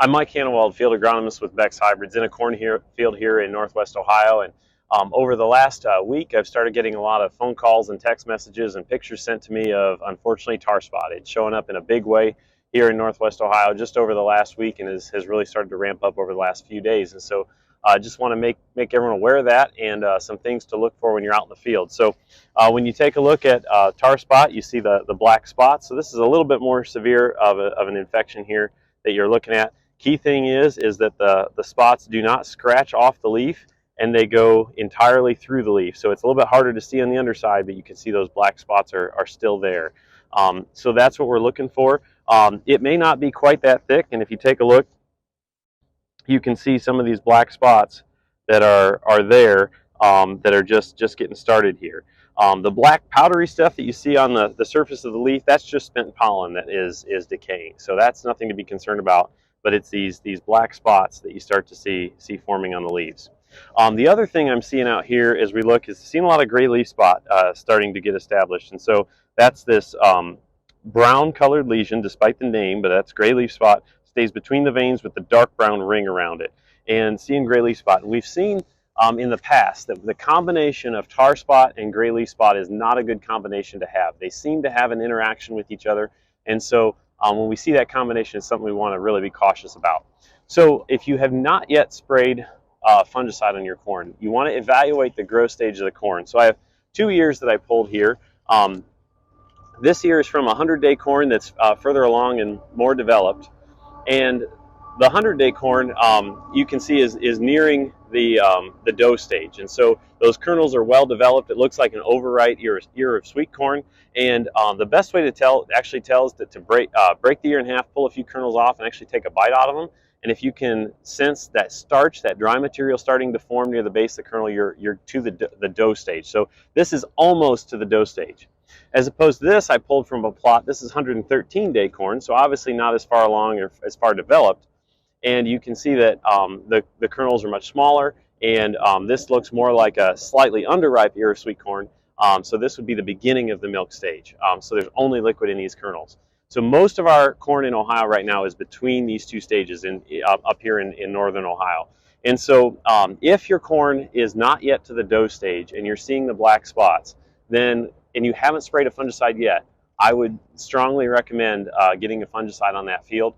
I'm Mike Hanwald, field agronomist with Beck's Hybrids in a field here in Northwest Ohio. And over the last week, I've started getting a lot of phone calls and text messages and pictures sent to me of, unfortunately, tar spot. It's showing up in a big way here in Northwest Ohio just over the last week and has really started to ramp up over the last few days. And so I just want to make everyone aware of that and some things to look for when you're out in the field. So when you take a look at tar spot, you see the black spots. So this is a little bit more severe of an infection here that you're looking at. Key thing is that the spots do not scratch off the leaf and they go entirely through the leaf. So it's a little bit harder to see on the underside, but you can see those black spots are still there. So that's what we're looking for. It may not be quite that thick, and if you take a look, you can see some of these black spots that are there that are just getting started here. The black powdery stuff that you see on the surface of the leaf, that's just spent pollen that is decaying. So that's nothing to be concerned about, but it's these black spots that you start to see forming on the leaves. The other thing I'm seeing out here as we look is seeing a lot of gray leaf spot starting to get established. And so that's this brown colored lesion, despite the name, but that's gray leaf spot, stays between the veins with the dark brown ring around it. And seeing gray leaf spot, and we've seen in the past that the combination of tar spot and gray leaf spot is not a good combination to have. They seem to have an interaction with each other, and so when we see that combination, it's something we want to really be cautious about. So if you have not yet sprayed fungicide on your corn, you want to evaluate the growth stage of the corn. So I have 2 ears that I pulled here. This ear is from a 100-day corn that's further along and more developed, and the 100-day corn you can see is nearing the dough stage, and so those kernels are well developed. It looks like an overripe ear of sweet corn, and the best way to tell is to break the ear in half, pull a few kernels off, and actually take a bite out of them. And if you can sense that starch, that dry material starting to form near the base of the kernel, you're to the dough stage. So this is almost to the dough stage. As opposed to this, I pulled from a plot. This is 113-day corn, so obviously not as far along or as far developed. And you can see that the kernels are much smaller, and this looks more like a slightly underripe ear of sweet corn. So this would be the beginning of the milk stage. So there's only liquid in these kernels. So most of our corn in Ohio right now is between these two stages up here in northern Ohio. And so if your corn is not yet to the dough stage and you're seeing the black spots, and you haven't sprayed a fungicide yet, I would strongly recommend getting a fungicide on that field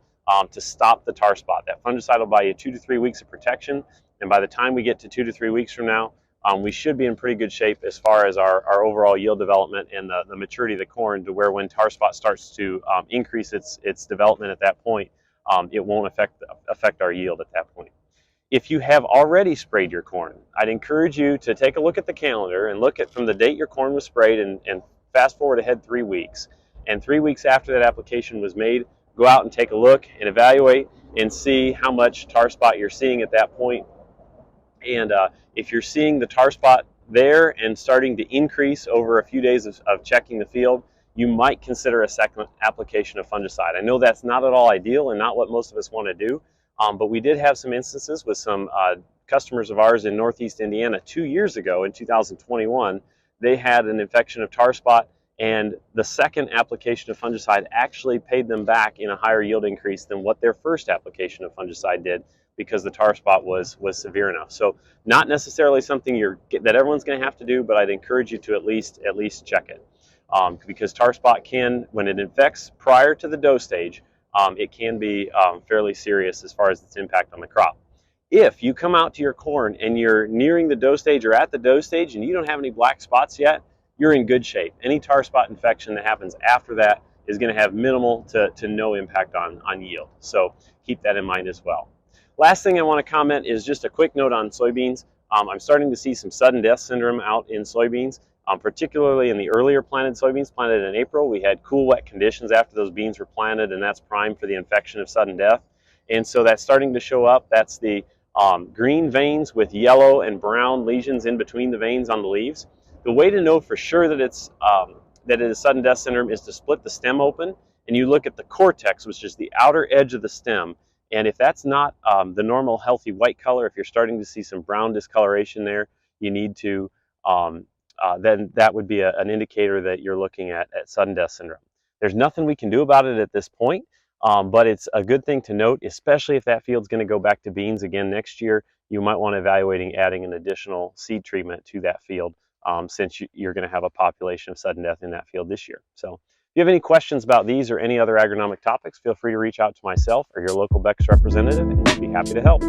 to stop the tar spot. That fungicide will buy you 2 to 3 weeks of protection, and by the time we get to 2 to 3 weeks from now, we should be in pretty good shape as far as our overall yield development and the maturity of the corn, to where when tar spot starts to increase its development at that point, it won't affect our yield at that point. If you have already sprayed your corn, I'd encourage you to take a look at the calendar and look at from the date your corn was sprayed and fast forward ahead 3 weeks. And 3 weeks after that application was made, go out and take a look and evaluate and see how much tar spot you're seeing at that point. And if you're seeing the tar spot there and starting to increase over a few days of checking the field, you might consider a second application of fungicide. I know that's not at all ideal and not what most of us want to do, but we did have some instances with some customers of ours in Northeast Indiana 2 years ago in 2021. They had an infection of tar spot, and the second application of fungicide actually paid them back in a higher yield increase than what their first application of fungicide did, because the tar spot was severe enough. So not necessarily something that everyone's going to have to do, but I'd encourage you to at least check it, because tar spot can, when it infects prior to the dough stage, it can be fairly serious as far as its impact on the crop. If you come out to your corn and you're nearing the dough stage or at the dough stage and you don't have any black spots yet, you're in good shape. Any tar spot infection that happens after that is going to have minimal to no impact on yield. So keep that in mind as well. Last thing I want to comment is just a quick note on soybeans. I'm starting to see some sudden death syndrome out in soybeans, particularly in the earlier planted soybeans planted in April. We had cool, wet conditions after those beans were planted, and that's prime for the infection of sudden death. And so that's starting to show up. That's the green veins with yellow and brown lesions in between the veins on the leaves. The way to know for sure that it is sudden death syndrome is to split the stem open, and you look at the cortex, which is the outer edge of the stem. And if that's not the normal healthy white color, if you're starting to see some brown discoloration there, you need to, then that would be an indicator that you're looking at sudden death syndrome. There's nothing we can do about it at this point. But it's a good thing to note, especially if that field's going to go back to beans again next year. You might want to evaluating adding an additional seed treatment to that field, since you're going to have a population of sudden death in that field this year. So if you have any questions about these or any other agronomic topics, feel free to reach out to myself or your local Beck's representative, and we'd be happy to help.